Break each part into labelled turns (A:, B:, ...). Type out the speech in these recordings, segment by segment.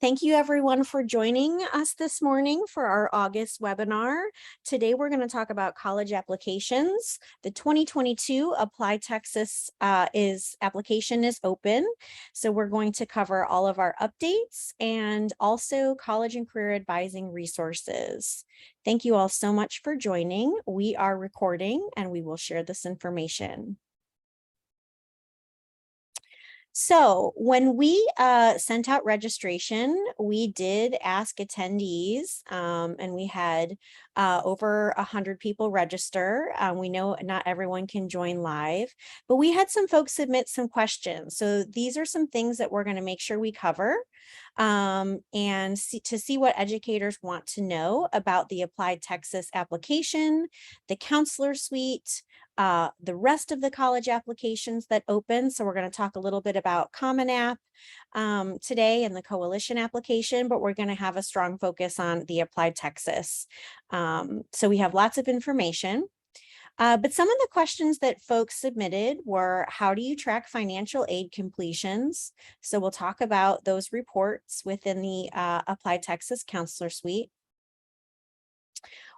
A: Thank you everyone for joining us this morning for our August webinar. Today we're going to talk about college applications. The 2022 ApplyTexas application is open. So we're going to cover all of our updates and also college and career advising resources. Thank you all so much for joining. We are recording and we will share this information. So when we sent out registration, we did ask attendees and we had over 100 people register. We know not everyone can join live, but we had some folks submit some questions. So these are some things that we're going to make sure we cover and to see what educators want to know about the ApplyTexas application, the CounselorSuite, the rest of the college applications that open. So we're going to talk a little bit about Common App today and the Coalition application, but we're going to have a strong focus on the ApplyTexas. So we have lots of information. But some of the questions that folks submitted were, how do you track financial aid completions? So we'll talk about those reports within the ApplyTexas CounselorSuite.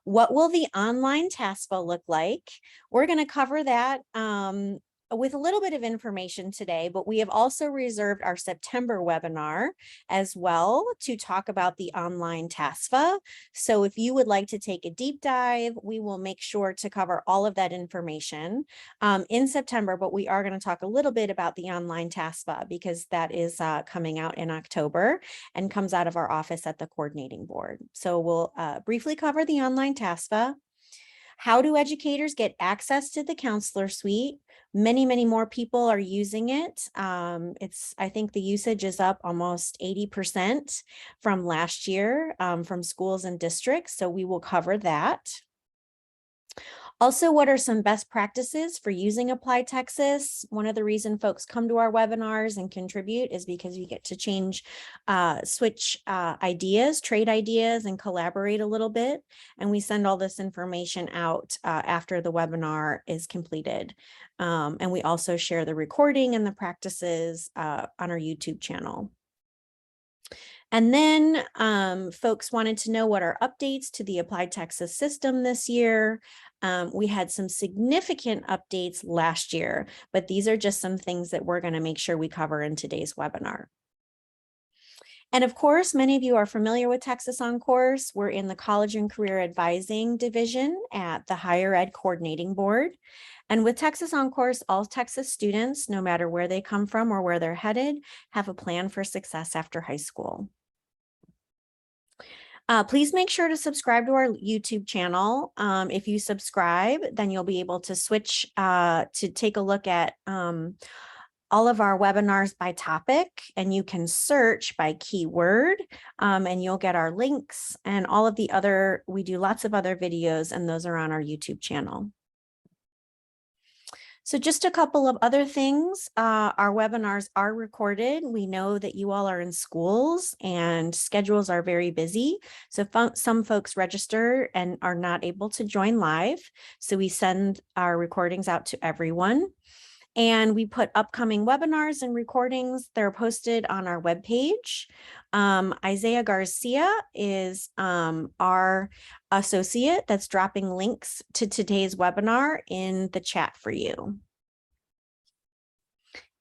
A: What will the online TASFA look like? We're going to cover that with a little bit of information today, but we have also reserved our September webinar as well to talk about the online TASFA. So if you would like to take a deep dive, we will make sure to cover all of that information in September, but we are going to talk a little bit about the online TASFA because that is coming out in October and comes out of our office at the coordinating board. So we'll briefly cover the online TASFA. How do educators get access to the CounselorSuite? Many more people are using it. I think the usage is up almost 80% from last year from schools and districts. So we will cover that. Also, what are some best practices for using ApplyTexas? One of the reasons folks come to our webinars and contribute is because you get to switch ideas, trade ideas, and collaborate a little bit. And we send all this information out after the webinar is completed. And we also share the recording and the practices on our YouTube channel. And then folks wanted to know what are updates to the ApplyTexas system this year. We had some significant updates last year, but these are just some things that we're going to make sure we cover in today's webinar. And of course, many of you are familiar with Texas OnCourse. We're in the College and Career Advising Division at the Higher Ed Coordinating Board. And with Texas OnCourse, all Texas students, no matter where they come from or where they're headed, have a plan for success after high school. Please make sure to subscribe to our YouTube channel. If you subscribe, then you'll be able to switch to take a look at all of our webinars by topic, and you can search by keyword and you'll get our links and all of the other, we do lots of other videos and those are on our YouTube channel. So just a couple of other things. Our webinars are recorded. We know that you all are in schools and schedules are very busy. So some folks register and are not able to join live. So we send our recordings out to everyone. And we put upcoming webinars and recordings. They're posted on our webpage. Isaiah Garcia is our associate that's dropping links to today's webinar in the chat for you.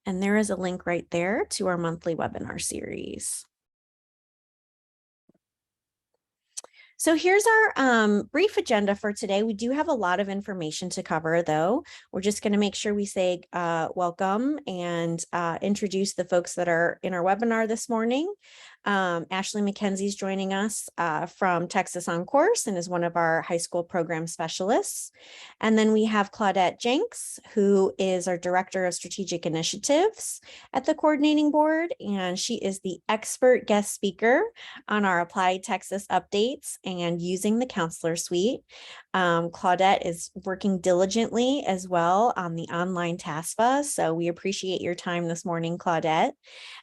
A: And there is a link right there to our monthly webinar series. So here's our brief agenda for today. We do have a lot of information to cover, though. We're just going to make sure we say welcome and introduce the folks that are in our webinar this morning. Ashley McKenzie's joining us from Texas OnCourse and is one of our high school program specialists. And then we have Claude Jenks, who is our Director of Strategic Initiatives at the Coordinating Board, and she is the expert guest speaker on our ApplyTexas updates and using the CounselorSuite. Claudette is working diligently as well on the online TASFA, so we appreciate your time this morning, Claudette.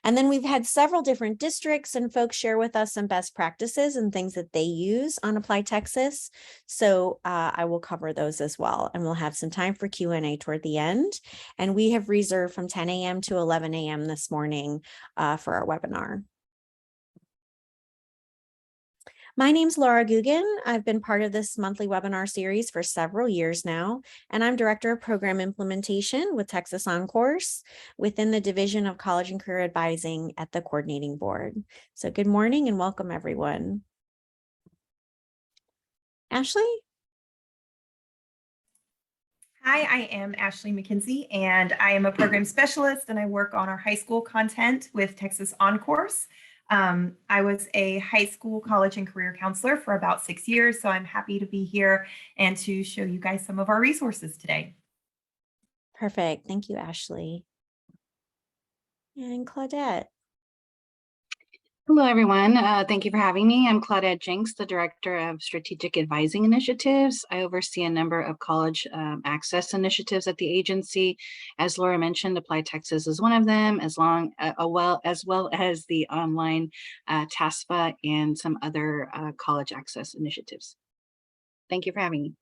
A: And then we've had several different districts and folks share with us some best practices and things that they use on ApplyTexas. So I will cover those as well, and we'll have some time for Q&A toward the end. And we have reserved from 10 a.m. to 11 a.m. this morning for our webinar. My name's Laura Guggen. I've been part of this monthly webinar series for several years now, and I'm Director of Program Implementation with Texas OnCourse within the Division of College and Career Advising at the Coordinating Board. So good morning and welcome everyone. Ashley?
B: Hi, I am Ashley McKenzie, and I am a program specialist, and I work on our high school content with Texas OnCourse. I was a high school, college, and career counselor for about 6 years, so I'm happy to be here and to show you guys some of our resources today.
A: Perfect. Thank you, Ashley. And Claudette.
C: Hello, everyone. Thank you for having me. I'm Claude Jenks, the Director of Strategic Advising Initiatives. I oversee a number of college access initiatives at the agency. As Laura mentioned, ApplyTexas is one of them, as well as the online TASFA and some other college access initiatives. Thank you for having me.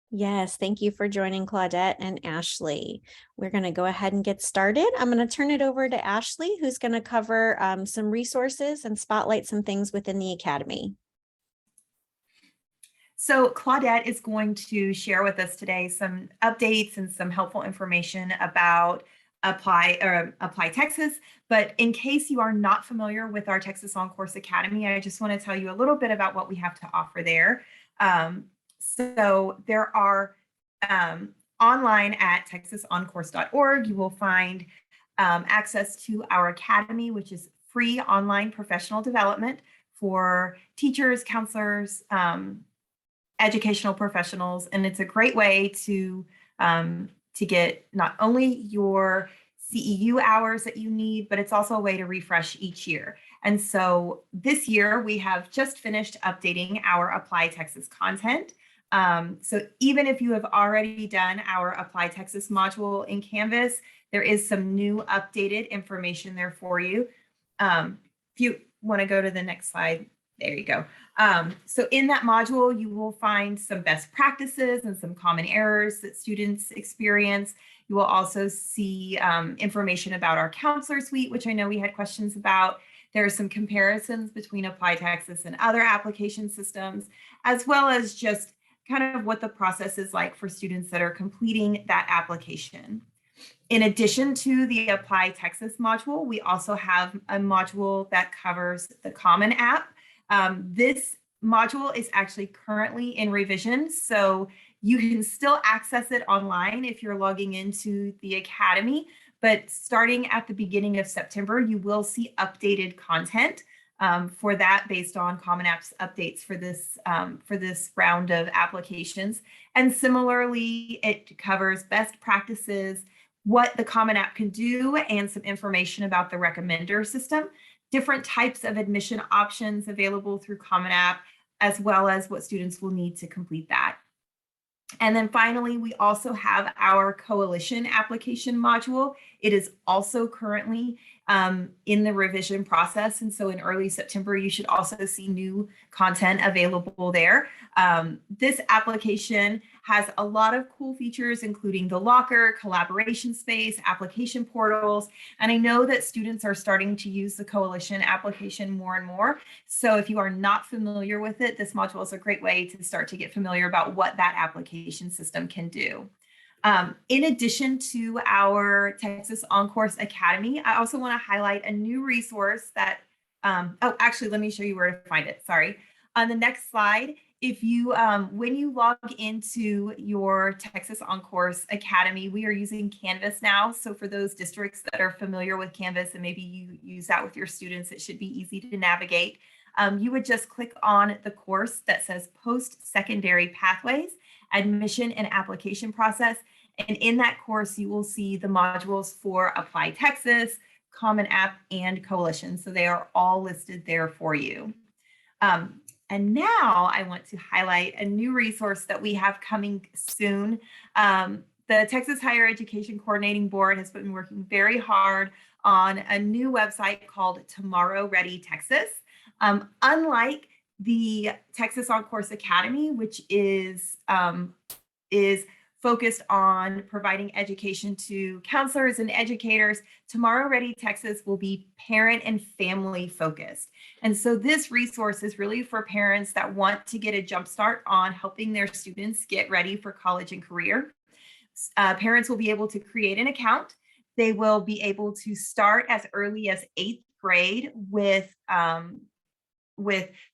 A: Yes, thank you for joining Claudette and Ashley. We're going to go ahead and get started. I'm going to turn it over to Ashley, who's going to cover some resources and spotlight some things within the Academy.
B: So Claudette is going to share with us today some updates and some helpful information about ApplyTexas. But in case you are not familiar with our Texas OnCourse Academy, I just want to tell you a little bit about what we have to offer there. So there are online at texasoncourse.org, you will find access to our academy, which is free online professional development for teachers, counselors, educational professionals, and it's a great way to get not only your CEU hours that you need, but it's also a way to refresh each year. And so this year we have just finished updating our ApplyTexas content. So even if you have already done our ApplyTexas module in Canvas, there is some new updated information there for you. If you want to go to the next slide, there you go. So in that module, you will find some best practices and some common errors that students experience. You will also see information about our CounselorSuite, which I know we had questions about. There are some comparisons between ApplyTexas and other application systems, as well as just kind of what the process is like for students that are completing that application. In addition to the ApplyTexas module, we also have a module that covers the Common App. This module is actually currently in revision, so you can still access it online if you're logging into the Academy, but starting at the beginning of September, you will see updated content for that based on Common App's updates for this round of applications. And similarly, it covers best practices, what the Common App can do, and some information about the recommender system, different types of admission options available through Common App, as well as what students will need to complete that. And then finally, we also have our coalition application module. It is also currently in the revision process. And so in early September, you should also see new content available there. This application has a lot of cool features, including the locker, collaboration space, application portals. And I know that students are starting to use the coalition application more and more. So if you are not familiar with it, this module is a great way to start to get familiar about what that application system can do. In addition to our Texas OnCourse Academy, I also want to highlight a new resource that, actually, let me show you where to find it. Sorry. On the next slide, if you, when you log into your Texas OnCourse Academy, we are using Canvas now. So for those districts that are familiar with Canvas and maybe you use that with your students, it should be easy to navigate. You would just click on the course that says Post-Secondary Pathways, Admission and Application Process. And in that course, you will see the modules for ApplyTexas, Common App, and Coalition. So they are all listed there for you. And now I want to highlight a new resource that we have coming soon. The Texas Higher Education Coordinating Board has been working very hard on a new website called Tomorrow Ready Texas. Unlike the Texas OnCourse Academy, which is focused on providing education to counselors and educators. Tomorrow Ready Texas will be parent and family focused. And so this resource is really for parents that want to get a jump start on helping their students get ready for college and career. Parents will be able to create an account. They will be able to start as early as 8th grade with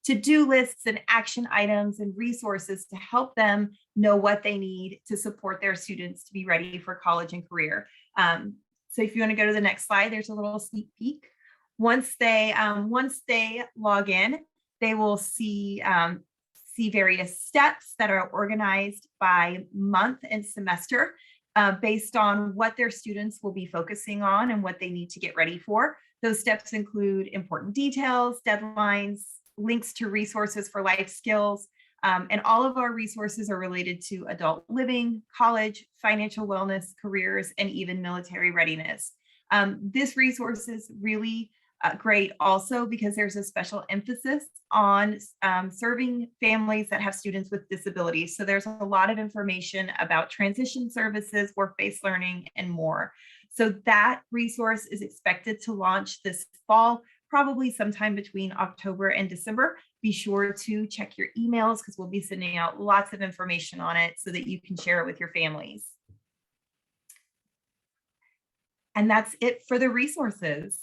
B: to-do lists and action items and resources to help them know what they need to support their students to be ready for college and career. So if you want to go to the next slide, there's a little sneak peek. Once they log in, they will see various steps that are organized by month and semester based on what their students will be focusing on and what they need to get ready for. Those steps include important details, deadlines, links to resources for life skills, and all of our resources are related to adult living, college, financial wellness, careers, and even military readiness. This resource is really great also because there's a special emphasis on serving families that have students with disabilities. So there's a lot of information about transition services, work-based learning, and more. So that resource is expected to launch this fall, probably sometime between October and December. Be sure to check your emails because we'll be sending out lots of information on it so that you can share it with your families. And that's it for the resources.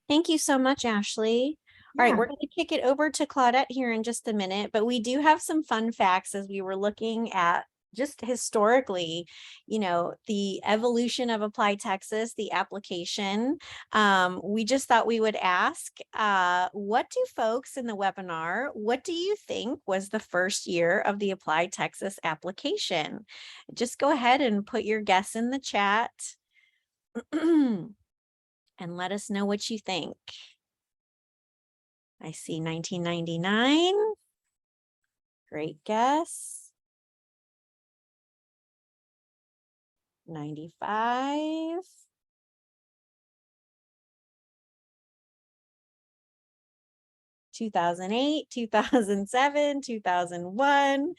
A: Thank you so much, Ashley. All right, we're going to kick it over to Claudette here in just a minute, but we do have some fun facts as we were looking at just historically, you know, the evolution of ApplyTexas, the application. We just thought we would ask, what do folks in the webinar, what do you think was the first year of the ApplyTexas application? Just go ahead and put your guess in the chat and let us know what you think. I see 1999. Great guess. 95. 2008, 2007, 2001.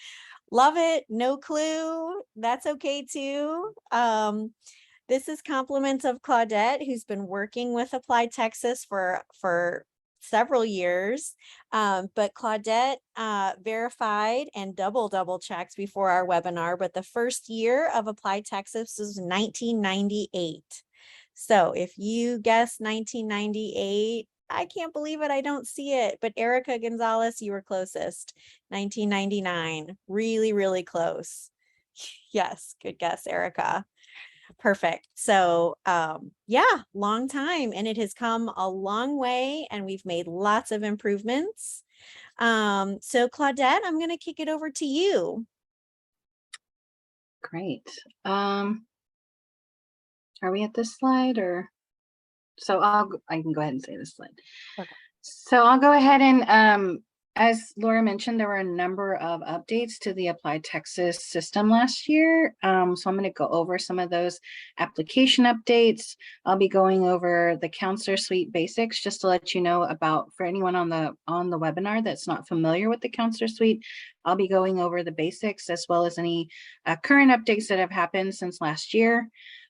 A: Love it. No clue. That's okay too. This is compliments of Claudette, who's been working with ApplyTexas for several years. But Claudette verified and double checked before our webinar, but the first year of ApplyTexas was 1998. So if you guess 1998, I can't believe it. I don't see it. But Erica Gonzalez, you were closest. 1999. Really, really close. Yes, good guess, Erica. Perfect. So yeah, long time, and it has come a long way and we've made lots of improvements. So Claudette, I'm going to kick it over to you.
C: Great. Are we at this slide or? So I can go ahead and say this slide.
A: Okay.
C: So I'll go ahead and as Laura mentioned, there were a number of updates to the ApplyTexas system last year. So I'm going to go over some of those application updates. I'll be going over the CounselorSuite basics just to let you know about, for anyone on the webinar that's not familiar with the CounselorSuite, I'll be going over the basics as well as any current updates that have happened since last year.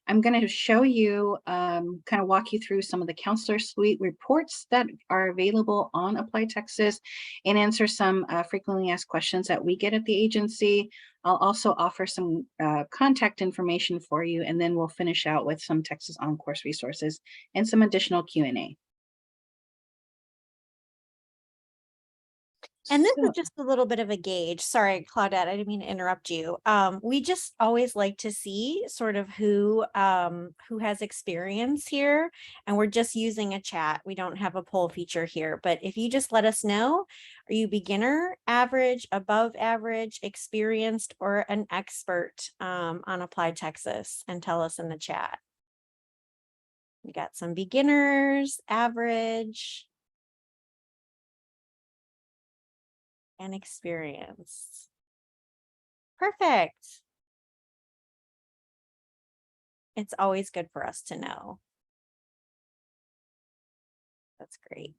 C: I'm going to show you, kind of walk you through some of the CounselorSuite reports that are available on ApplyTexas and answer some frequently asked questions that we get at the agency. I'll also offer some contact information for you, and then we'll finish out with some Texas OnCourse resources and some additional Q&A.
A: And this is just a little bit of a gauge. Sorry, Claudette, I didn't mean to interrupt you. We just always like to see sort of who has experience here, and we're just using a chat. We don't have a poll feature here, but if you just let us know, are you beginner, average, above average, experienced, or an expert on ApplyTexas, and tell us in the chat. We got some beginners, average, and experience. Perfect. It's always good for us to know. That's great.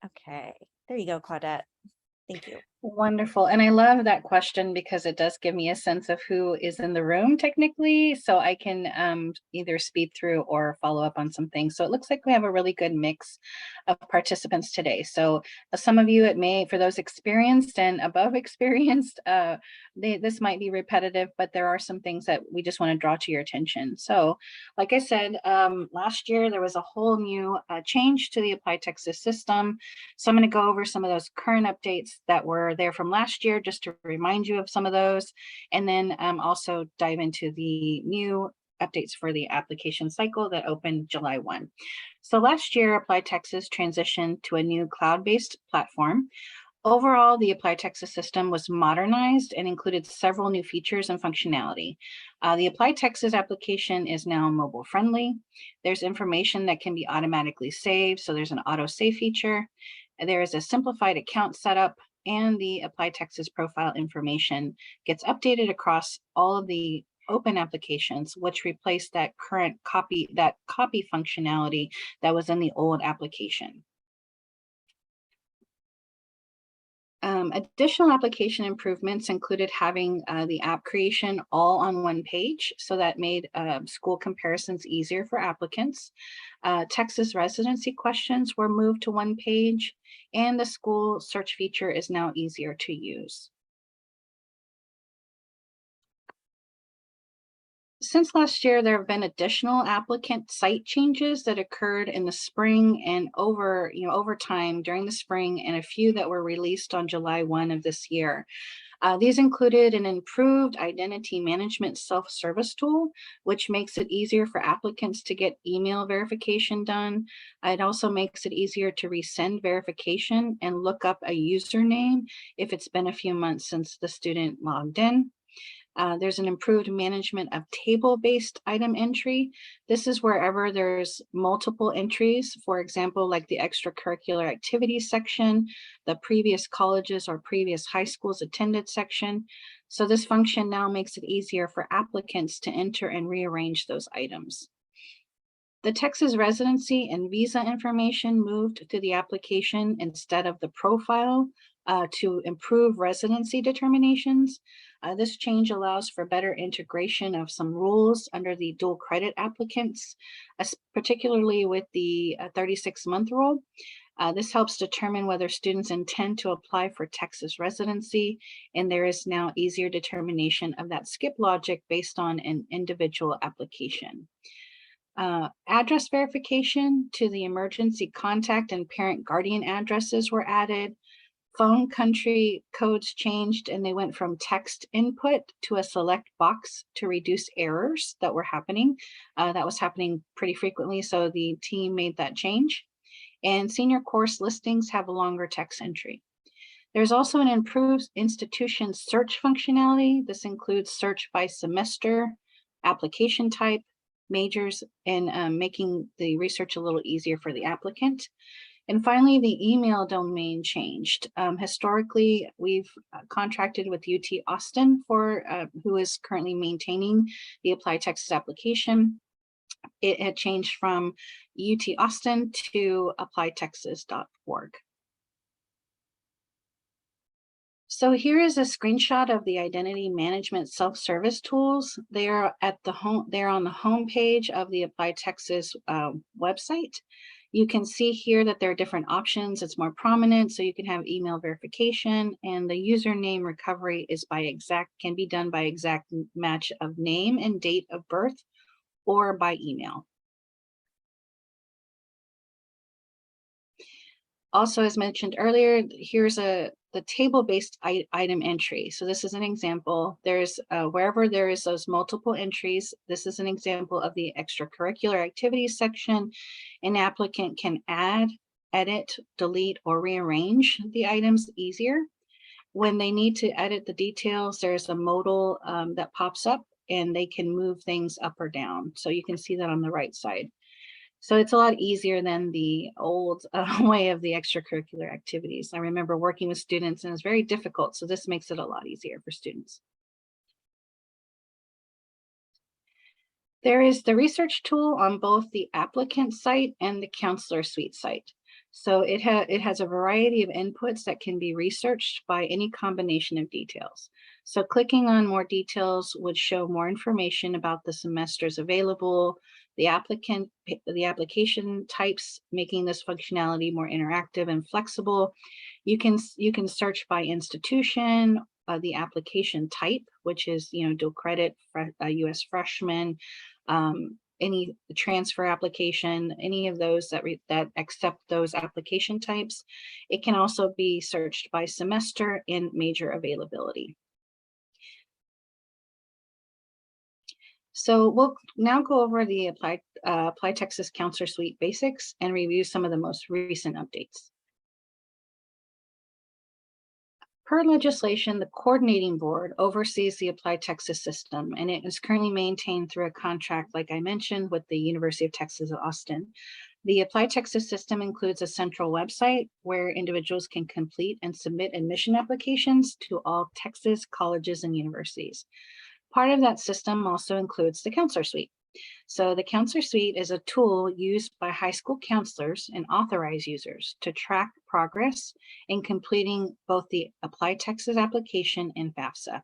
A: Okay, there you go, Claudette. Thank you.
C: Wonderful. And I love that question because it does give me a sense of who is in the room technically, so I can either speed through or follow up on some things. So it looks like we have a really good mix of participants today. So some of you, it may, for those experienced and above experienced, this might be repetitive, but there are some things that we just want to draw to your attention. So like I said, last year there was a whole new change to the ApplyTexas system. So I'm going to go over some of those current updates that were there from last year, just to remind you of some of those, and then also dive into the new updates for the application cycle that opened July 1. So last year, ApplyTexas transitioned to a new cloud-based platform. Overall, the ApplyTexas system was modernized and included several new features and functionality. The ApplyTexas application is now mobile friendly. There's information that can be automatically saved, so there's an auto save feature. There is a simplified account setup, and the ApplyTexas profile information gets updated across all of the open applications, which replaced that current copy functionality that was in the old application. Additional application improvements included having the app creation all on one page, so that made school comparisons easier for applicants. Texas residency questions were moved to one page, and the school search feature is now easier to use. Since last year, there have been additional applicant site changes that occurred in the spring and over time during the spring, and a few that were released on July 1 of this year. These included an improved identity management self-service tool, which makes it easier for applicants to get email verification done. It also makes it easier to resend verification and look up a username if it's been a few months since the student logged in. There's an improved management of table-based item entry. This is wherever there's multiple entries, for example, like the extracurricular activities section, the previous colleges or previous high schools attended section. So this function now makes it easier for applicants to enter and rearrange those items. The Texas residency and visa information moved to the application instead of the profile to improve residency determinations. This change allows for better integration of some rules under the dual credit applicants, particularly with the 36-month rule. This helps determine whether students intend to apply for Texas residency, and there is now easier determination of that skip logic based on an individual application. Address verification to the emergency contact and parent guardian addresses were added. Phone country codes changed, and they went from text input to a select box to reduce errors that were happening. That was happening pretty frequently, so the team made that change. And senior course listings have a longer text entry. There's also an improved institution search functionality. This includes search by semester, application type, majors, and making the research a little easier for the applicant. And finally, the email domain changed. Historically, we've contracted with UT Austin for who is currently maintaining the ApplyTexas application. It had changed from UT Austin to applytexas.org. So here is a screenshot of the identity management self-service tools. They are at the home. They're on the home page of the ApplyTexas website. You can see here that there are different options. It's more prominent, so you can have email verification, and the username recovery is can be done by exact match of name and date of birth, or by email. Also, as mentioned earlier, here's the table-based item entry. So this is an example. There's wherever there is those multiple entries, this is an example of the extracurricular activities section. An applicant can add, edit, delete, or rearrange the items easier. When they need to edit the details, there's a modal that pops up, and they can move things up or down. So you can see that on the right side. So it's a lot easier than the old way of the extracurricular activities. I remember working with students, and it's very difficult. So this makes it a lot easier for students. There is the research tool on both the applicant site and the CounselorSuite site. So it has a variety of inputs that can be researched by any combination of details. So clicking on more details would show more information about the semesters available, the application types, making this functionality more interactive and flexible. You can search by institution, the application type, which is dual credit, U.S. freshman, any transfer application, any of those that accept those application types. It can also be searched by semester and major availability. So we'll now go over the ApplyTexas CounselorSuite basics and review some of the most recent updates. Per legislation, the coordinating board oversees the ApplyTexas system, and it is currently maintained through a contract, like I mentioned, with the University of Texas at Austin. The ApplyTexas system includes a central website where individuals can complete and submit admission applications to all Texas colleges and universities. Part of that system also includes the CounselorSuite. So the CounselorSuite is a tool used by high school counselors and authorized users to track progress in completing both the ApplyTexas application and FAFSA.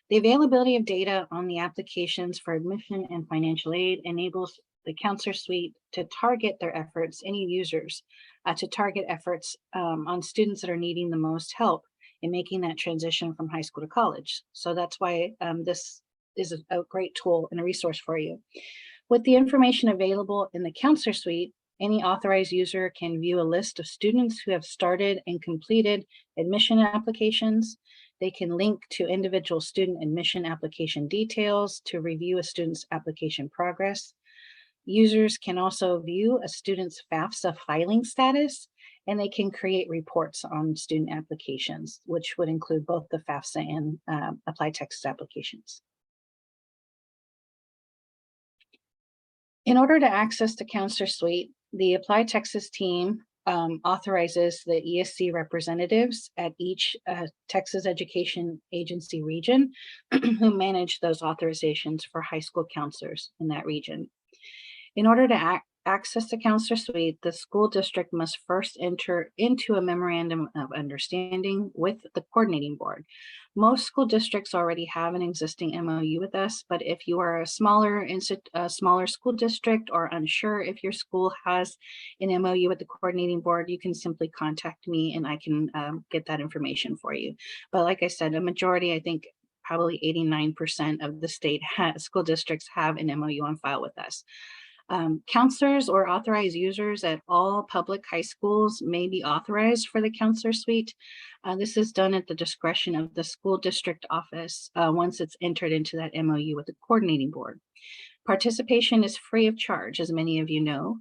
C: The availability of data on the applications for admission and financial aid enables the CounselorSuite to target their efforts, any users, to target efforts on students that are needing the most help in making that transition from high school to college. So that's why this is a great tool and a resource for you. With the information available in the CounselorSuite, any authorized user can view a list of students who have started and completed admission applications. They can link to individual student admission application details to review a student's application progress. Users can also view a student's FAFSA filing status, and they can create reports on student applications, which would include both the FAFSA and ApplyTexas applications. In order to access the CounselorSuite, the ApplyTexas team authorizes the ESC representatives at each Texas Education Agency region who manage those authorizations for high school counselors in that region. In order to access the CounselorSuite, the school district must first enter into a memorandum of understanding with the coordinating board. Most school districts already have an existing MOU with us, but if you are a smaller school district or unsure if your school has an MOU with the coordinating board, you can simply contact me and I can get that information for you. But like I said, a majority, I think probably 89% of the state school districts have an MOU on file with us. Counselors or authorized users at all public high schools may be authorized for the CounselorSuite. This is done at the discretion of the school district office once it's entered into that MOU with the coordinating board. Participation is free of charge, as many of you know.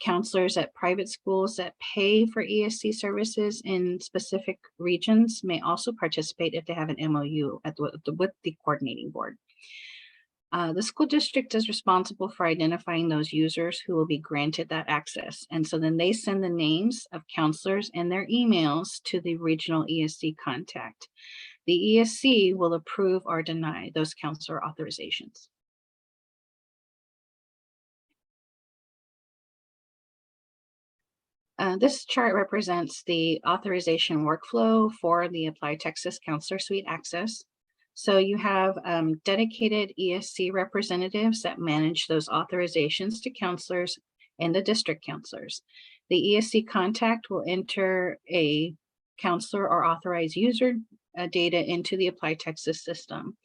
C: Counselors at private schools that pay for ESC services in specific regions may also participate if they have an MOU with the coordinating board. The school district is responsible for identifying those users who will be granted that access. And so then they send the names of counselors and their emails to the regional ESC contact. The ESC will approve or deny those counselor authorizations. This chart represents the authorization workflow for the ApplyTexas CounselorSuite access. So you have dedicated ESC representatives that manage those authorizations to counselors and the district counselors. The ESC contact will enter a counselor or authorized user data into the ApplyTexas system.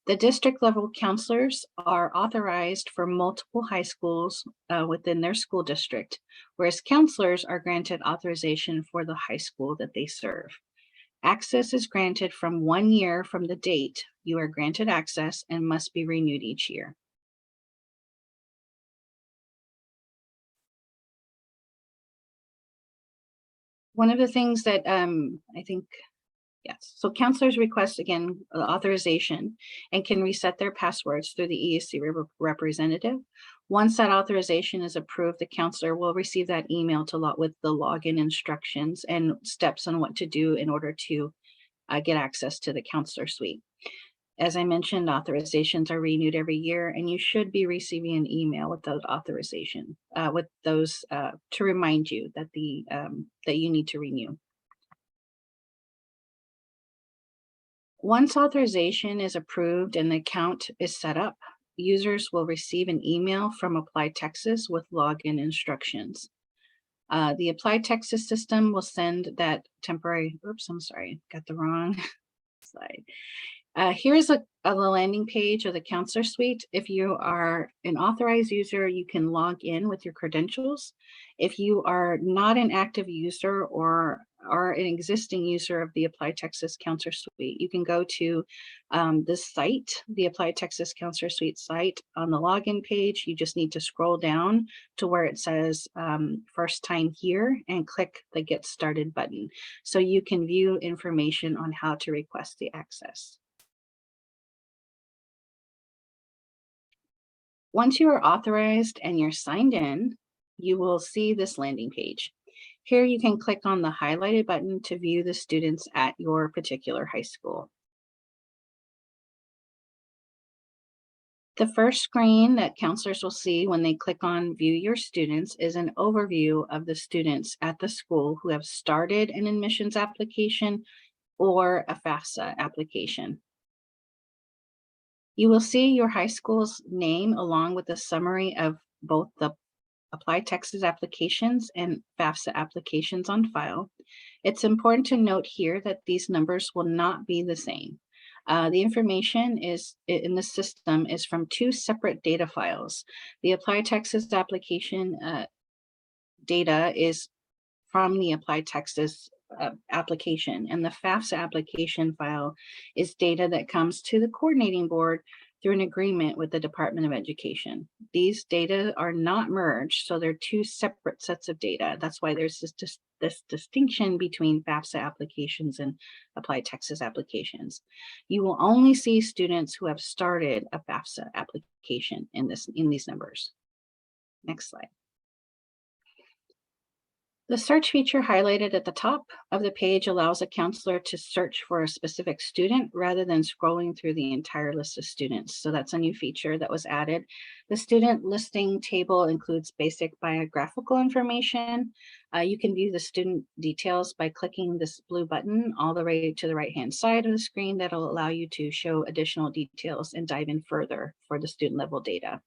C: The district level counselors are authorized for multiple high schools within their school district, whereas counselors are granted authorization for the high school that they serve. Access is granted from 1 year from the date you are granted access and must be renewed each year. One of the things that I think, yes, so counselors request, again, authorization and can reset their passwords through the ESC representative. Once that authorization is approved, the counselor will receive that email with the login instructions and steps on what to do in order to get access to the CounselorSuite. As I mentioned, authorizations are renewed every year, and you should be receiving an email with those authorization, to remind you that that you need to renew. Once authorization is approved and the account is set up, users will receive an email from ApplyTexas with login instructions. The ApplyTexas system will send that temporary, oops, I'm sorry, got the wrong slide. Here's the landing page of the CounselorSuite. If you are an authorized user, you can log in with your credentials. If you are not an active user or are an existing user of the ApplyTexas CounselorSuite, you can go to this site, the ApplyTexas CounselorSuite site. On the login page, you just need to scroll down to where it says first time here and click the Get Started button, so you can view information on how to request the access. Once you are authorized and you're signed in, you will see this landing page. Here you can click on the highlighted button to view the students at your particular high school. The first screen that counselors will see when they click on View Your Students is an overview of the students at the school who have started an admissions application or a FAFSA application. You will see your high school's name along with a summary of both the ApplyTexas applications and FAFSA applications on file. It's important to note here that these numbers will not be the same. The information is in the system is from two separate data files. The ApplyTexas application data is from the ApplyTexas application, and the FAFSA application file is data that comes to the coordinating board through an agreement with the Department of Education. These data are not merged, so they're two separate sets of data. That's why there's this distinction between FAFSA applications and ApplyTexas applications. You will only see students who have started a FAFSA application in these numbers. Next slide. The search feature highlighted at the top of the page allows a counselor to search for a specific student rather than scrolling through the entire list of students. So that's a new feature that was added. The student listing table includes basic biographical information. You can view the student details by clicking this blue button all the way to the right-hand side of the screen. That'll allow you to show additional details and dive in further for the student level data.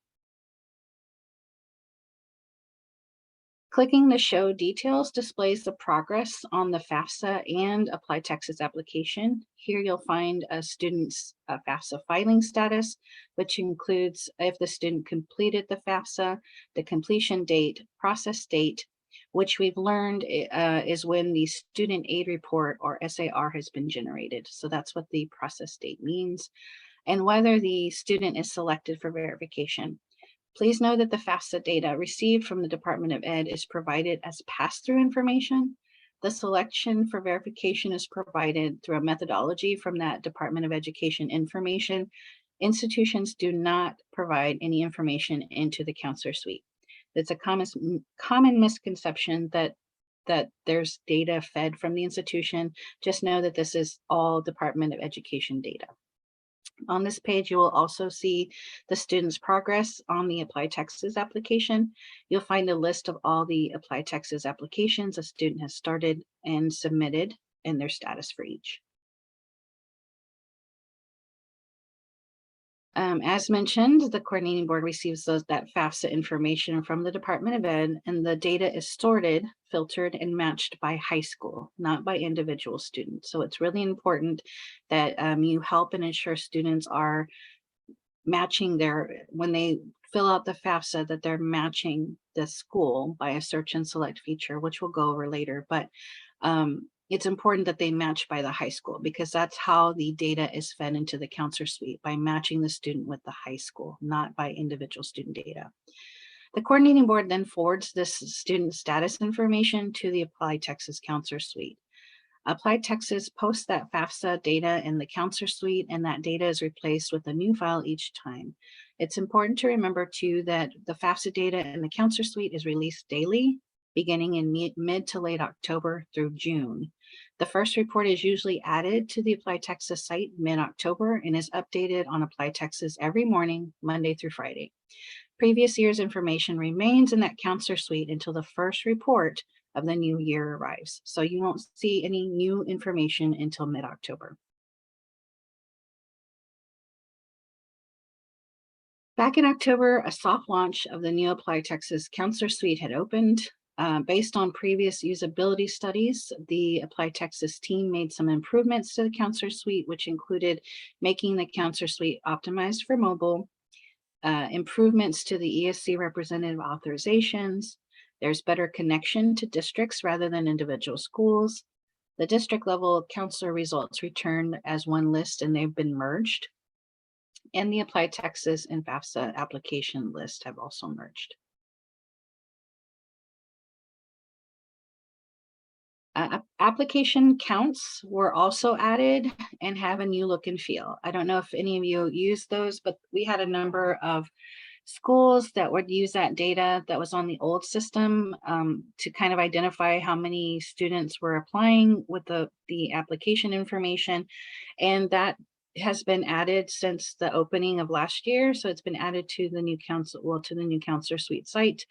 C: Clicking the Show Details displays the progress on the FAFSA and ApplyTexas application. Here you'll find a student's FAFSA filing status, which includes if the student completed the FAFSA, the completion date, process date, which we've learned is when the student aid report or SAR has been generated. So that's what the process date means, and whether the student is selected for verification. Please know that the FAFSA data received from the Department of Ed is provided as pass-through information. The selection for verification is provided through a methodology from that Department of Education information. Institutions do not provide any information into the CounselorSuite. It's a common misconception that there's data fed from the institution. Just know that this is all Department of Education data. On this page, you will also see the student's progress on the ApplyTexas application. You'll find a list of all the ApplyTexas applications a student has started and submitted and their status for each. As mentioned, the coordinating board receives that FAFSA information from the Department of Ed, and the data is sorted, filtered, and matched by high school, not by individual students. So it's really important that you help and ensure students are matching when they fill out the FAFSA, that they're matching the school by a search and select feature, which we'll go over later. But it's important that they match by the high school, because that's how the data is fed into the CounselorSuite, by matching the student with the high school, not by individual student data. The coordinating board then forwards this student status information to the ApplyTexas CounselorSuite. ApplyTexas posts that FAFSA data in the CounselorSuite, and that data is replaced with a new file each time. It's important to remember too that the FAFSA data in the CounselorSuite is released daily, beginning in mid to late October through June. The first report is usually added to the ApplyTexas site mid-October and is updated on ApplyTexas every morning, Monday through Friday. Previous year's information remains in that CounselorSuite until the first report of the new year arrives. So you won't see any new information until mid-October. Back in October, a soft launch of the new ApplyTexas CounselorSuite had opened. Based on previous usability studies, the ApplyTexas team made some improvements to the CounselorSuite, which included making the CounselorSuite optimized for mobile, improvements to the ESC representative authorizations. There's better connection to districts rather than individual schools. The district level counselor results returned as one list and they've been merged. And the ApplyTexas and FAFSA application list have also merged. Application counts were also added and have a new look and feel. I don't know if any of you use those, but we had a number of schools that would use that data that was on the old system to kind of identify how many students were applying with the application information. And that has been added since the opening of last year. So it's been added to the new CounselorSuite site.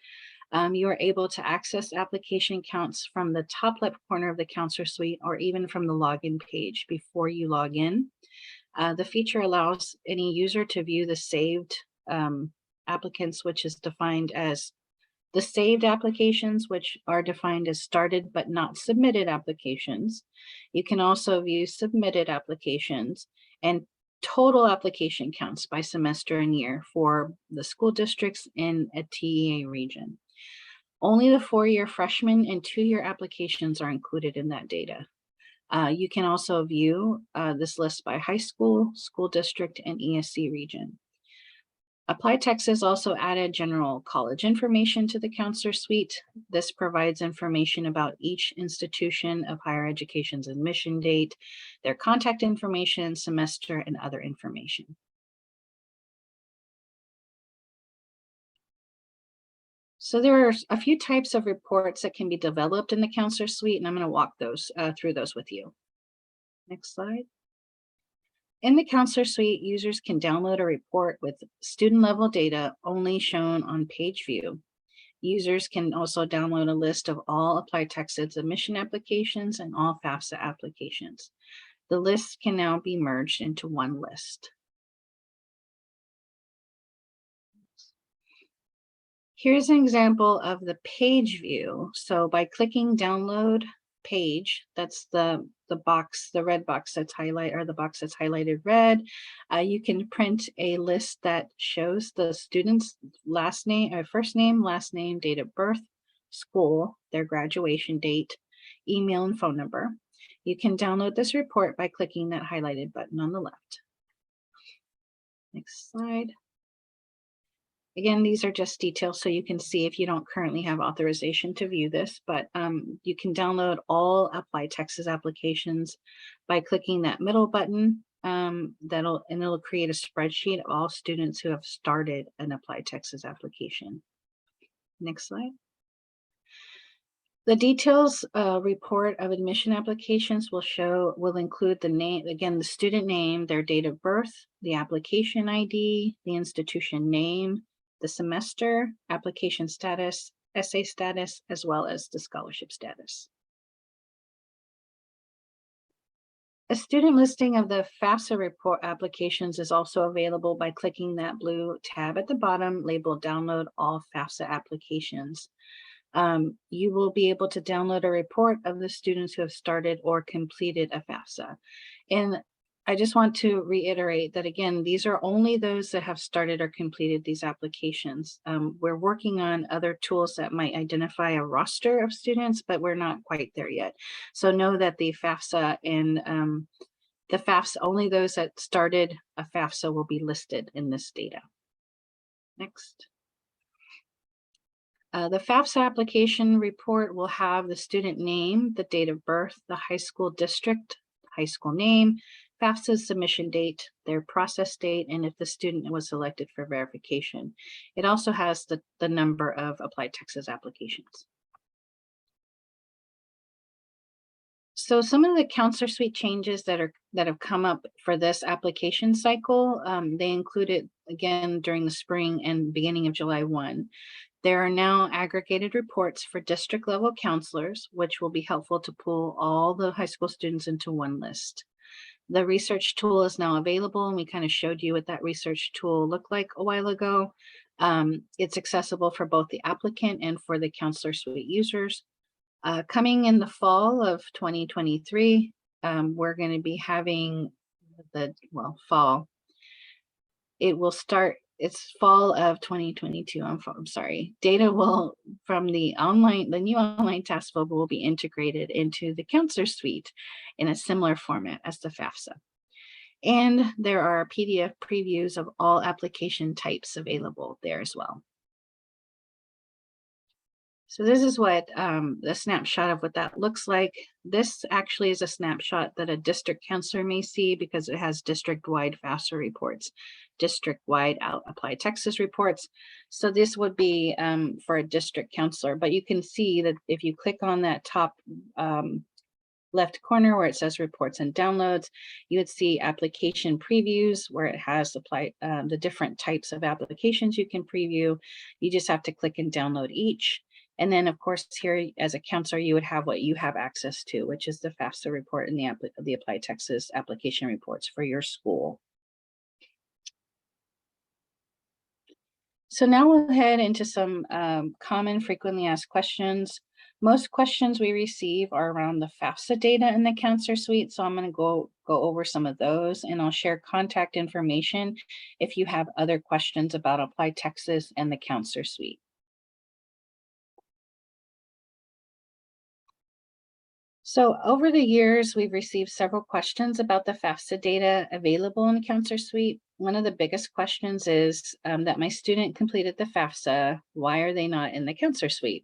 C: You are able to access application counts from the top left corner of the CounselorSuite or even from the login page before you log in. The feature allows any user to view the saved applicants, which is defined as the saved applications, which are defined as started but not submitted applications. You can also view submitted applications and total application counts by semester and year for the school districts in a TEA region. Only the 4-year freshman and 2-year applications are included in that data. You can also view this list by high school, school district, and ESC region. ApplyTexas also added general college information to the CounselorSuite. This provides information about each institution of higher education's admission date, their contact information, semester, and other information. So there are a few types of reports that can be developed in the CounselorSuite, and I'm going to walk through those with you. Next slide. In the CounselorSuite, users can download a report with student level data only shown on page view. Users can also download a list of all ApplyTexas admission applications and all FAFSA applications. The lists can now be merged into one list. Here's an example of the page view. So by clicking download page, that's the box, the red box that's highlighted, or the box that's highlighted red, you can print a list that shows the student's last name, first name, last name, date of birth, school, their graduation date, email, and phone number. You can download this report by clicking that highlighted button on the left. Next slide. Again, these are just details so you can see if you don't currently have authorization to view this, but you can download all ApplyTexas applications by clicking that middle button. It'll create a spreadsheet of all students who have started an ApplyTexas application. Next slide. The details report of admission applications will include the name, again, the student name, their date of birth, the application ID, the institution name, the semester, application status, essay status, as well as the scholarship status. A student listing of the FAFSA report applications is also available by clicking that blue tab at the bottom labeled Download All FAFSA Applications. You will be able to download a report of the students who have started or completed a FAFSA. And I just want to reiterate that, again, these are only those that have started or completed these applications. We're working on other tools that might identify a roster of students, but we're not quite there yet. So know that the FAFSA and the FAFSA, only those that started a FAFSA will be listed in this data. Next. The FAFSA application report will have the student name, the date of birth, the high school district, high school name, FAFSA's submission date, their process date, and if the student was selected for verification. It also has the number of ApplyTexas applications. So some of the CounselorSuite changes that have come up for this application cycle, they included again during the spring and beginning of July 1. There are now aggregated reports for district level counselors, which will be helpful to pull all the high school students into one list. The research tool is now available, and we kind of showed you what that research tool looked like a while ago. It's accessible for both the applicant and for the CounselorSuite users. Coming in the fall of 2023, we're going to be having fall. It will start, it's fall of 2022. I'm sorry. Data will, from the new online task mobile will be integrated into the CounselorSuite in a similar format as the FAFSA. And there are PDF previews of all application types available there as well. So this is what the snapshot of what that looks like. This actually is a snapshot that a district counselor may see because it has district-wide FAFSA reports, district-wide ApplyTexas reports. So this would be for a district counselor, but you can see that if you click on that top left corner where it says reports and downloads, you would see application previews where it has the different types of applications you can preview. You just have to click and download each. And then of course here as a counselor, you would have what you have access to, which is the FAFSA report and the ApplyTexas application reports for your school. So now we'll head into some common frequently asked questions. Most questions we receive are around the FAFSA data in the CounselorSuite. So I'm going to go over some of those, and I'll share contact information if you have other questions about ApplyTexas and the CounselorSuite. So over the years, we've received several questions about the FAFSA data available in the CounselorSuite. One of the biggest questions is that my student completed the FAFSA. Why are they not in the CounselorSuite?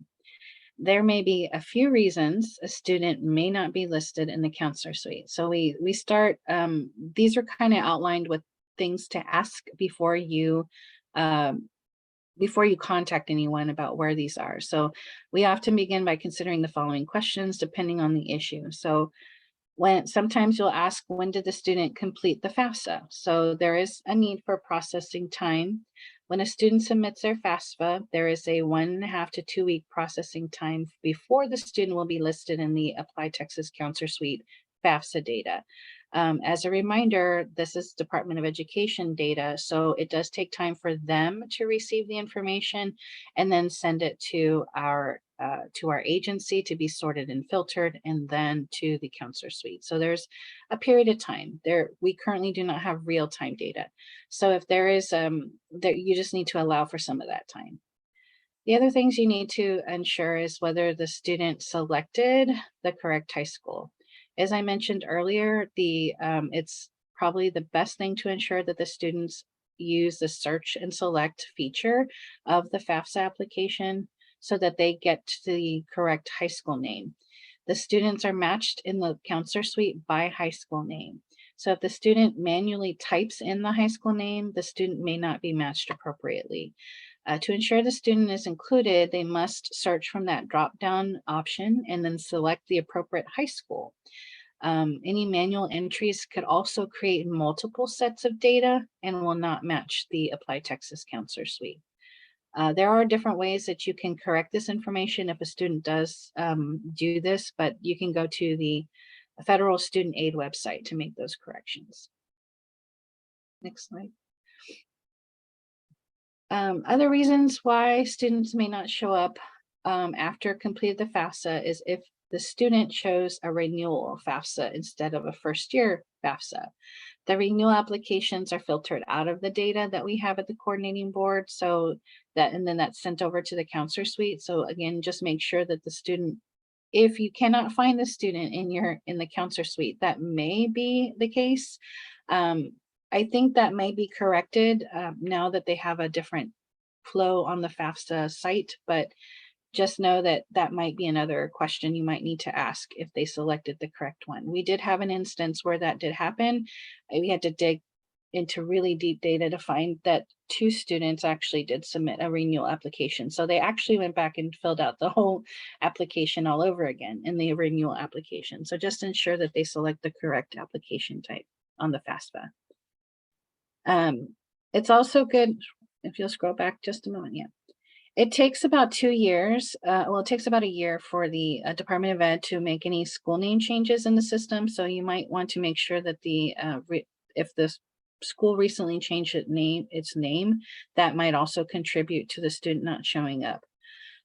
C: There may be a few reasons a student may not be listed in the CounselorSuite. So we start, these are kind of outlined with things to ask before you contact anyone about where these are. So we often begin by considering the following questions depending on the issue. So sometimes you'll ask, when did the student complete the FAFSA? So there is a need for processing time. When a student submits their FAFSA, there is a 1.5 to 2 week processing time before the student will be listed in the ApplyTexas CounselorSuite FAFSA data. As a reminder, this is Department of Education data, so it does take time for them to receive the information and then send it to our agency to be sorted and filtered, and then to the CounselorSuite. So there's a period of time there. We currently do not have real-time data. So if there is, you just need to allow for some of that time. The other things you need to ensure is whether the student selected the correct high school. As I mentioned earlier, it's probably the best thing to ensure that the students use the search and select feature of the FAFSA application so that they get to the correct high school name. The students are matched in the CounselorSuite by high school name. So if the student manually types in the high school name, the student may not be matched appropriately. To ensure the student is included, they must search from that drop-down option and then select the appropriate high school. Any manual entries could also create multiple sets of data and will not match the ApplyTexas CounselorSuite. There are different ways that you can correct this information if a student does do this, but you can go to the Federal Student Aid website to make those corrections. Next slide. Other reasons why students may not show up after completed the FAFSA is if the student chose a renewal FAFSA instead of a first year FAFSA. The renewal applications are filtered out of the data that we have at the coordinating board, and then that's sent over to the CounselorSuite. So again, just make sure that the student, if you cannot find the student in the CounselorSuite, that may be the case. I think that may be corrected now that they have a different flow on the FAFSA site, but just know that that might be another question you might need to ask if they selected the correct one. We did have an instance where that did happen. We had to dig into really deep data to find that 2 students actually did submit a renewal application. So they actually went back and filled out the whole application all over again in the renewal application. So just ensure that they select the correct application type on the FAFSA. It's also good, if you'll scroll back just a moment, yeah. It takes about 2 years, well, it takes about a year for the Department of Ed to make any school name changes in the system. So you might want to make sure that if the school recently changed its name, that might also contribute to the student not showing up.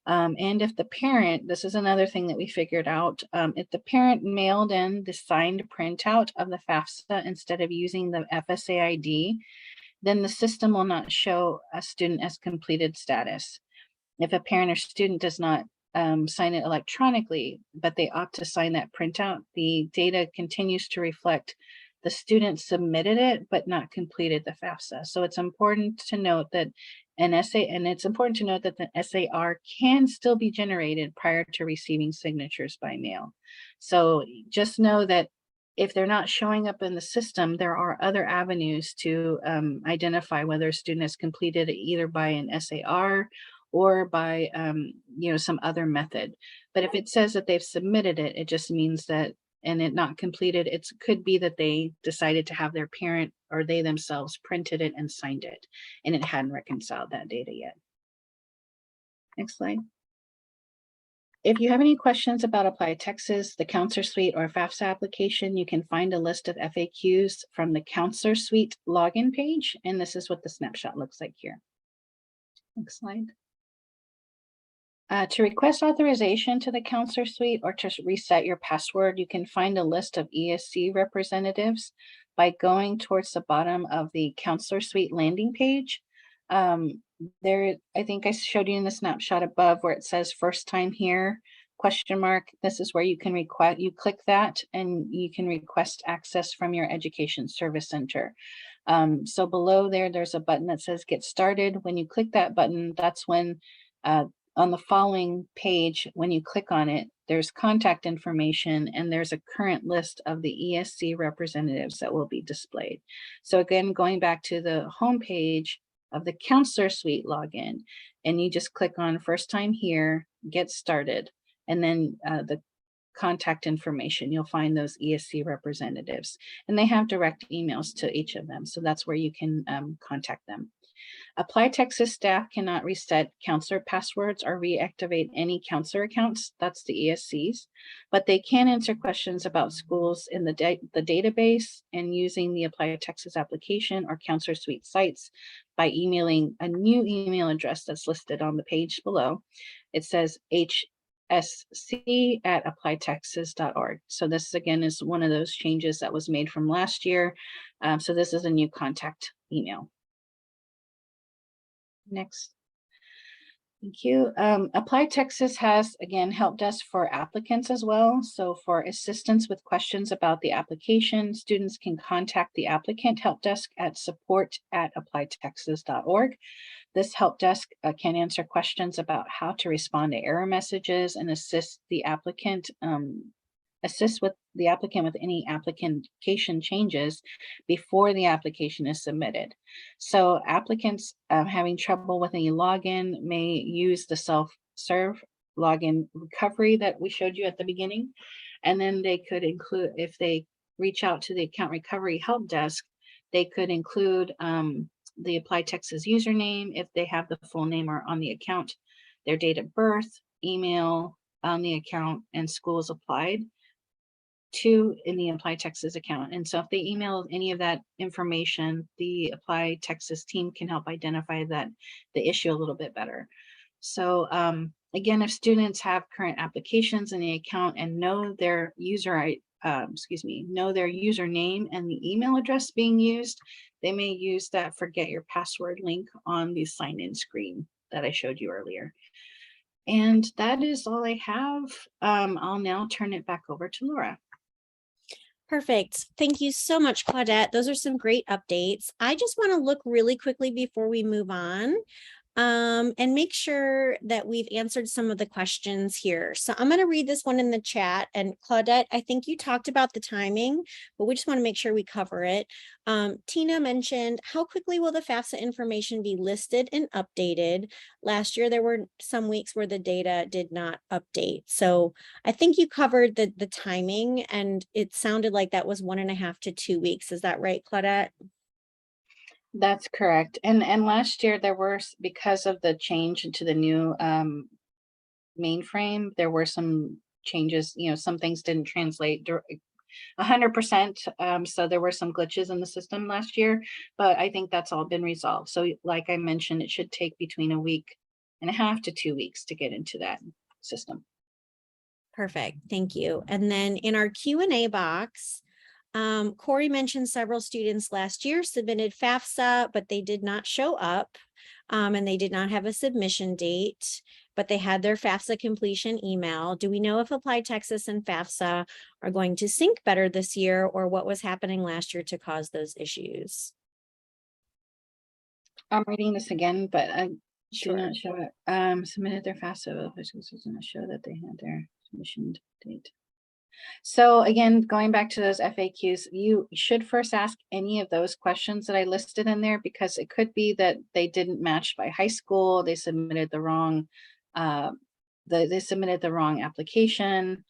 C: And if the parent, this is another thing that we figured out, if the parent mailed in the signed printout of the FAFSA instead of using the FSA ID, then the system will not show a student as completed status. If a parent or student does not sign it electronically, but they opt to sign that printout, the data continues to reflect the student submitted it, but not completed the FAFSA. So it's important to note that it's important to note that the SAR can still be generated prior to receiving signatures by mail. So just know that if they're not showing up in the system, there are other avenues to identify whether a student has completed it either by an SAR or by some other method. But if it says that they've submitted it, it just means that, and it not completed, it could be that they decided to have their parent or they themselves printed it and signed it, and it hadn't reconciled that data yet. Next slide. If you have any questions about ApplyTexas, the CounselorSuite or FAFSA application, you can find a list of FAQs from the CounselorSuite login page, and this is what the snapshot looks like here. Next slide. To request authorization to the CounselorSuite or to reset your password, you can find a list of ESC representatives by going towards the bottom of the CounselorSuite landing page. There, I think I showed you in the snapshot above where it says first time here, question mark. This is where you can request, you click that and you can request access from your education service center. So below there, there's a button that says get started. When you click that button, that's when on the following page, when you click on it, there's contact information and there's a current list of the ESC representatives that will be displayed. So again, going back to the home page of the CounselorSuite login, and you just click on first time here, get started, and then the contact information, you'll find those ESC representatives, and they have direct emails to each of them. So that's where you can contact them. ApplyTexas staff cannot reset counselor passwords or reactivate any counselor accounts. That's the ESCs, but they can answer questions about schools in the database and using the ApplyTexas application or CounselorSuite sites by emailing a new email address that's listed on the page below. It says hsc@applytexas.org. So this again is one of those changes that was made from last year. So this is a new contact email. Next. Thank you. ApplyTexas has, again, help desk for applicants as well. So for assistance with questions about the application, students can contact the applicant help desk at support@applytexas.org. This help desk can answer questions about how to respond to error messages and assist the applicant with any application changes before the application is submitted. So applicants having trouble with any login may use the self-serve login recovery that we showed you at the beginning. And then they could include, if they reach out to the account recovery help desk, they could include the ApplyTexas username if they have the full name or on the account, their date of birth, email on the account, and schools applied to in the ApplyTexas account. And so if they email any of that information, the ApplyTexas team can help identify the issue a little bit better. So again, if students have current applications in the account and know their username and the email address being used, they may use that forget your password link on the sign-in screen that I showed you earlier. And that is all I have. I'll now turn it back over to Laura.
A: Perfect. Thank you so much, Claudette. Those are some great updates. I just want to look really quickly before we move on and make sure that we've answered some of the questions here. So I'm going to read this one in the chat. And Claudette, I think you talked about the timing, but we just want to make sure we cover it. Tina mentioned, how quickly will the FAFSA information be listed and updated? Last year, there were some weeks where the data did not update. So I think you covered the timing, and it sounded like that was 1.5 to 2 weeks. Is that right, Claudette?
C: That's correct. And last year there were, because of the change into the new mainframe, there were some changes, some things didn't translate 100%. So there were some glitches in the system last year, but I think that's all been resolved. So like I mentioned, it should take between 1.5 to 2 weeks to get into that system.
A: Perfect. Thank you. And then in our Q&A box, Corey mentioned several students last year submitted FAFSA, but they did not show up, and they did not have a submission date, but they had their FAFSA completion email. Do we know if ApplyTexas and FAFSA are going to sync better this year, or what was happening last year to cause those issues?
C: I'm reading this again, but I
A: Sure.
C: do not show it. Submitted their FAFSA, but it does not show that they had their submission date. So again, going back to those FAQs, you should first ask any of those questions that I listed in there, because it could be that they didn't match by high school, they submitted the wrong, they submitted the wrong application.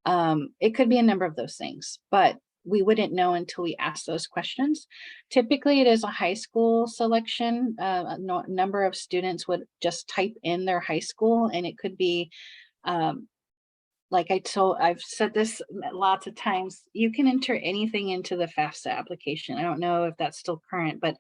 C: It could be a number of those things, but we wouldn't know until we ask those questions. Typically, it is a high school selection. A number of students would just type in their high school, and it could be, like I've said this lots of times, you can enter anything into the FAFSA application. I don't know if that's still current, but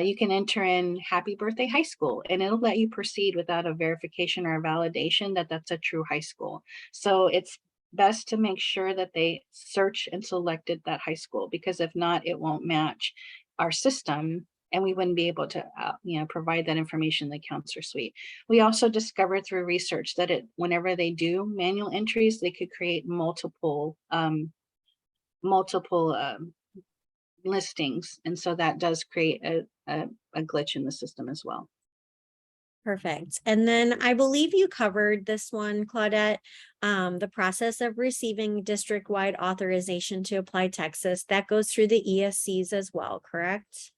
C: you can enter in happy birthday high school, and it'll let you proceed without a verification or a validation that that's a true high school. So it's best to make sure that they search and selected that high school, because if not, it won't match our system, and we wouldn't be able to provide that information in the CounselorSuite. We also discovered through research that whenever they do manual entries, they could create multiple listings, and so that does create a glitch in the system as well.
A: Perfect. And then I believe you covered this one, Claudette, the process of receiving district-wide authorization to ApplyTexas. That goes through the ESCs as well, correct?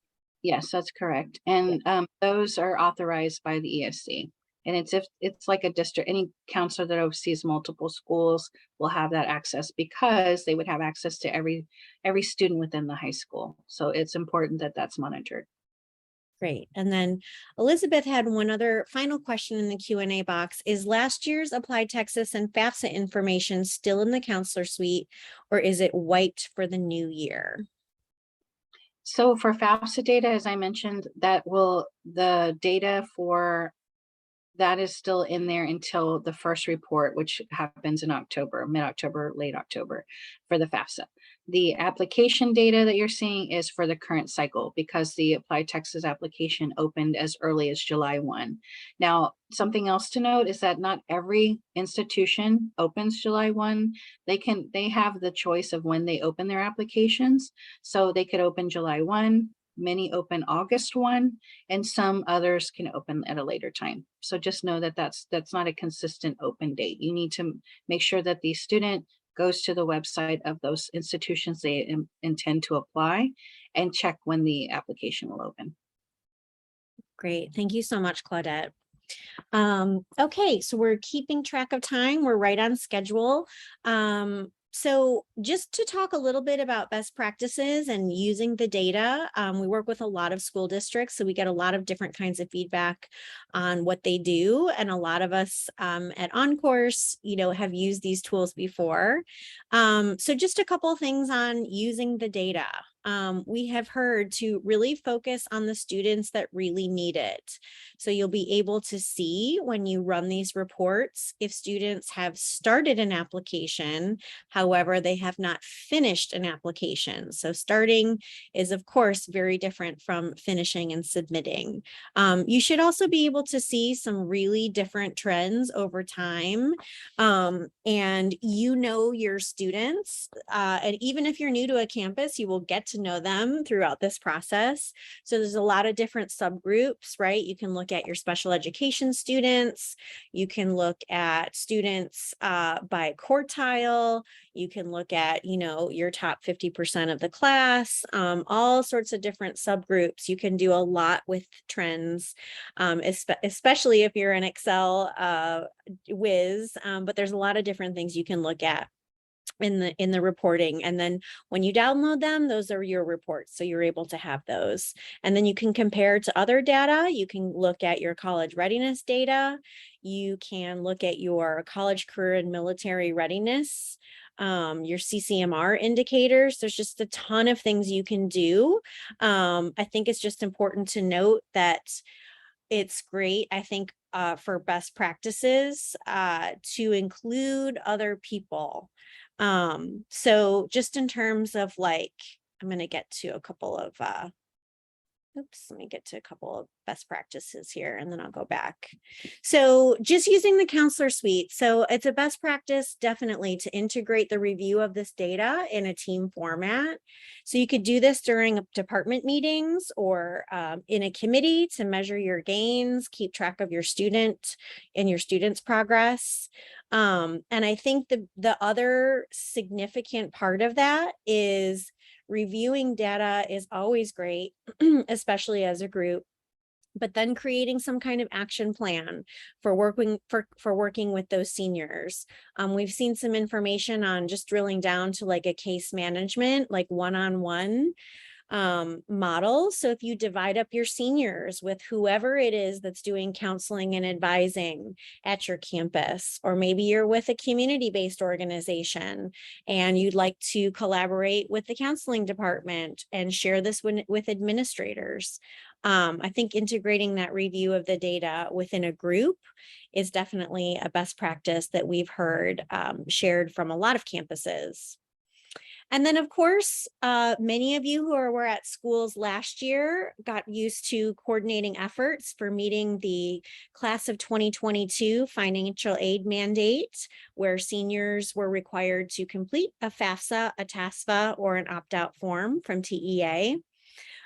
C: Yes, that's correct. And those are authorized by the ESC. And it's like a district, any counselor that oversees multiple schools will have that access, because they would have access to every student within the high school. So it's important that that's monitored.
A: Great. And then Elizabeth had one other final question in the Q&A box. Is last year's ApplyTexas and FAFSA information still in the CounselorSuite, or is it wiped for the new year?
C: So for FAFSA data, as I mentioned, the data for that is still in there until the first report, which happens in October, mid-October, late October for the FAFSA. The application data that you're seeing is for the current cycle, because the ApplyTexas application opened as early as July 1. Now, something else to note is that not every institution opens July 1. They have the choice of when they open their applications. So they could open July 1, many open August 1, and some others can open at a later time. So just know that that's not a consistent open date. You need to make sure that the student goes to the website of those institutions they intend to apply and check when the application will open.
A: Great. Thank you so much, Claudette. Okay, so we're keeping track of time. We're right on schedule. So just to talk a little bit about best practices and using the data, we work with a lot of school districts, so we get a lot of different kinds of feedback on what they do. And a lot of us at OnCourse, have used these tools before. So just a couple of things on using the data. We have heard to really focus on the students that really need it. So you'll be able to see when you run these reports if students have started an application, however, they have not finished an application. So starting is, of course, very different from finishing and submitting. You should also be able to see some really different trends over time. And your students, and even if you're new to a campus, you will get to know them throughout this process. So there's a lot of different subgroups, right? You can look at your special education students. You can look at students by quartile. You can look at, you know, your top 50% of the class, all sorts of different subgroups. You can do a lot with trends, especially if you're an Excel whiz, but there's a lot of different things you can look at in the reporting. And then when you download them, those are your reports. So you're able to have those. And then you can compare to other data. You can look at your college readiness data. You can look at your college, career, and military readiness, your CCMR indicators. There's just a ton of things you can do. I think it's just important to note that it's great, I think, for best practices to include other people. So just in terms of like, I'm going to get to a couple of, let me get to a couple of best practices here and then I'll go back. So just using the CounselorSuite. So it's a best practice definitely to integrate the review of this data in a team format. So you could do this during department meetings or in a committee to measure your gains, keep track of your student and your students' progress. And I think the other significant part of that is reviewing data is always great, especially as a group, but then creating some kind of action plan for working with those seniors. We've seen some information on just drilling down to like a case management, like one-on-one model. So if you divide up your seniors with whoever it is that's doing counseling and advising at your campus, or maybe you're with a community-based organization and you'd like to collaborate with the counseling department and share this with administrators. I think integrating that review of the data within a group is definitely a best practice that we've heard shared from a lot of campuses. And then, of course, many of you who were at schools last year got used to coordinating efforts for meeting the class of 2022 financial aid mandate, where seniors were required to complete a FAFSA, a TASFA, or an opt-out form from TEA.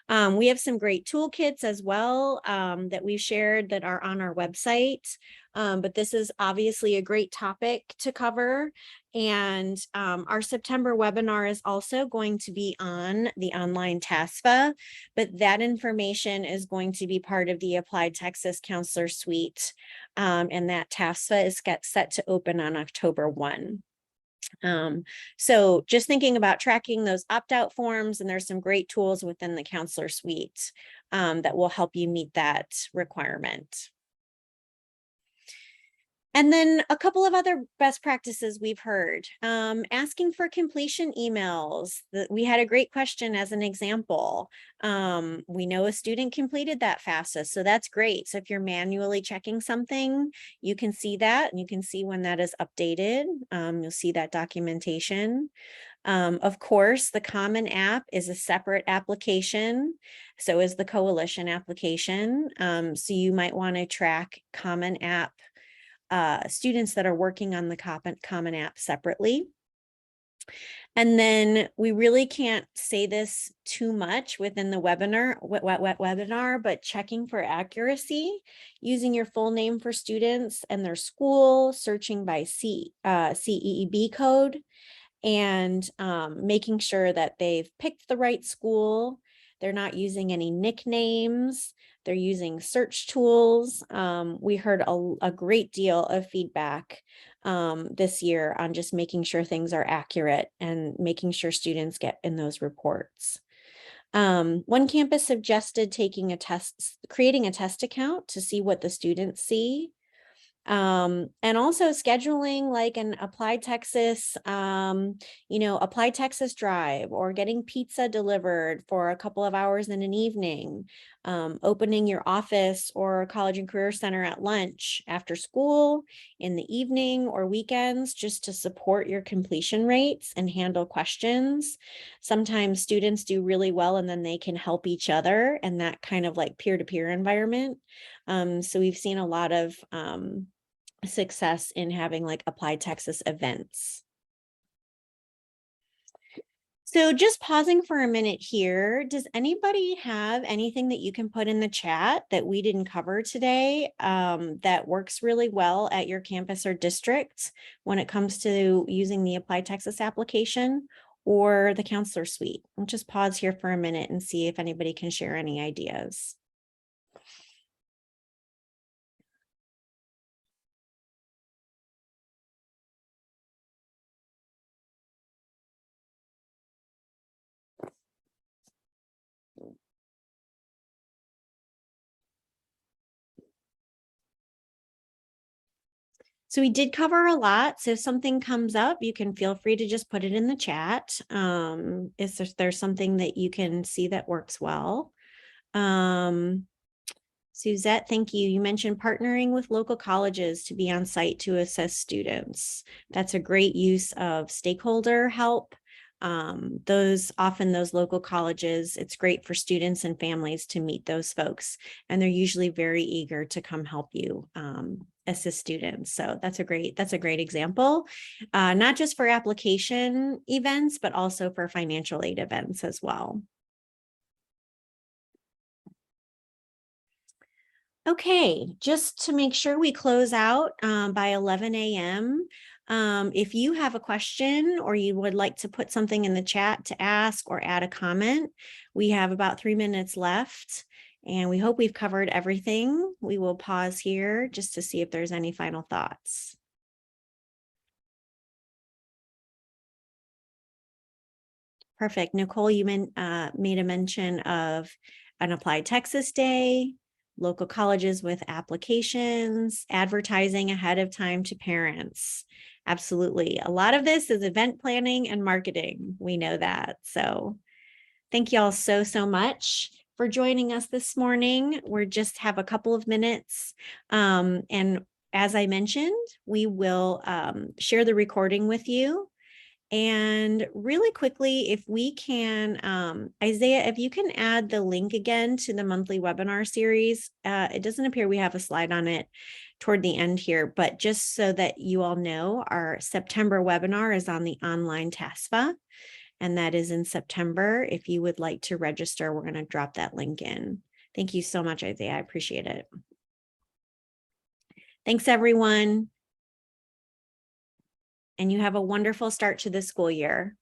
A: We have some great toolkits as well that we've shared that are on our website. But this is obviously a great topic to cover. And our September webinar is also going to be on the online TASFA, but that information is going to be part of the ApplyTexas CounselorSuite. And that TASFA is set to open on October 1. So just thinking about tracking those opt-out forms, and there's some great tools within the CounselorSuite that will help you meet that requirement. And then a couple of other best practices we've heard, asking for completion emails. We had a great question as an example. We know a student completed that FAFSA, so that's great. So if you're manually checking something, you can see that and you can see when that is updated. You'll see that documentation. Of course, the Common App is a separate application. So is the Coalition application. So you might want to track Common App students that are working on the Common App separately. And then we really can't say this too much within the webinar, but checking for accuracy, using your full name for students and their school, searching by CEEB code, and making sure that they've picked the right school. They're not using any nicknames. They're using search tools. We heard a great deal of feedback this year on just making sure things are accurate and making sure students get in those reports. One campus suggested creating a test account to see what the students see. And also scheduling like an ApplyTexas, ApplyTexas drive, or getting pizza delivered for a couple of hours in an evening, opening your office or college and career center at lunch, after school, in the evening or weekends, just to support your completion rates and handle questions. Sometimes students do really well and then they can help each other in that kind of like peer-to-peer environment. So we've seen a lot of success in having like ApplyTexas events. So just pausing for a minute here, does anybody have anything that you can put in the chat that we didn't cover today that works really well at your campus or district when it comes to using the ApplyTexas application or the CounselorSuite? I'll just pause here for a minute and see if anybody can share any ideas. So we did cover a lot. So if something comes up, you can feel free to just put it in the chat. If there's something that you can see that works well. Suzette, thank you. You mentioned partnering with local colleges to be on site to assess students. That's a great use of stakeholder help. Those local colleges, it's great for students and families to meet those folks, and they're usually very eager to come help you assist students. So that's a great example, not just for application events, but also for financial aid events as well. Okay, just to make sure we close out by 11 a.m. If you have a question or you would like to put something in the chat to ask or add a comment, we have about 3 minutes left, and we hope we've covered everything. We will pause here just to see if there's any final thoughts. Perfect. Nicole, you made a mention of an ApplyTexas Day, local colleges with applications, advertising ahead of time to parents. Absolutely. A lot of this is event planning and marketing. We know that. So thank you all so much for joining us this morning. We're just have a couple of minutes. And as I mentioned, we will share the recording with you. And really quickly, if we can, Isaiah, if you can add the link again to the monthly webinar series, it doesn't appear we have a slide on it toward the end here, but just so that you all know, our September webinar is on the online TASFA, and that is in September. If you would like to register, we're going to drop that link in. Thank you so much, Isaiah. I appreciate it. Thanks, everyone. And you have a wonderful start to the school year.